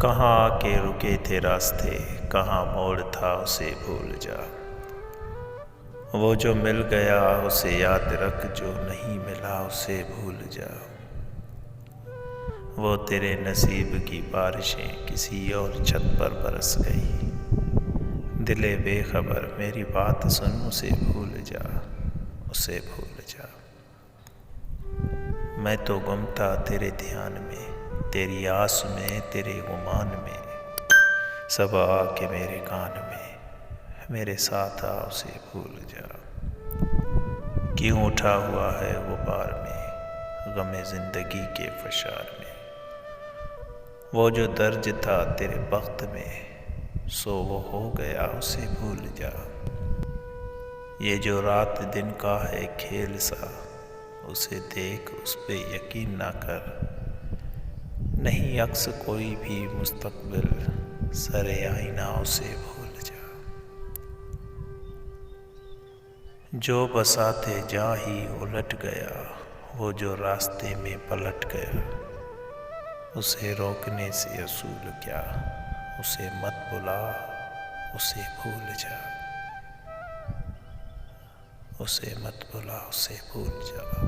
कहाँ आके रुके थे रास्ते, कहाँ मोड़ था उसे भूल जा। वो जो मिल गया उसे याद रख, जो नहीं मिला उसे भूल जा। वो तेरे नसीब की बारिशें किसी और छत पर बरस गई। दिले बेखबर मेरी बात सुन, उसे भूल जा, उसे भूल जा। मैं तो गुम था तेरे ध्यान में, तेरी आस में, तेरे गुमान में। सब आके मेरे कान में, मेरे साथ आ उसे भूल जा। क्यों उठा हुआ है गुबार में, गमे जिंदगी के फशार में। वो जो दर्ज था तेरे बख्त में, सो वो हो गया उसे भूल जा। ये जो रात दिन का है खेल सा, उसे देख उस पे यकीन ना कर। नहीं अक्स कोई भी मुस्तकबिल, सरे आईना उसे भूल जा। जो बसाते जा ही उलट गया, वो जो रास्ते में पलट गया। उसे रोकने से असूल क्या, उसे मत बुला, उसे भूल जा। उसे मत बुला, उसे भूल जा।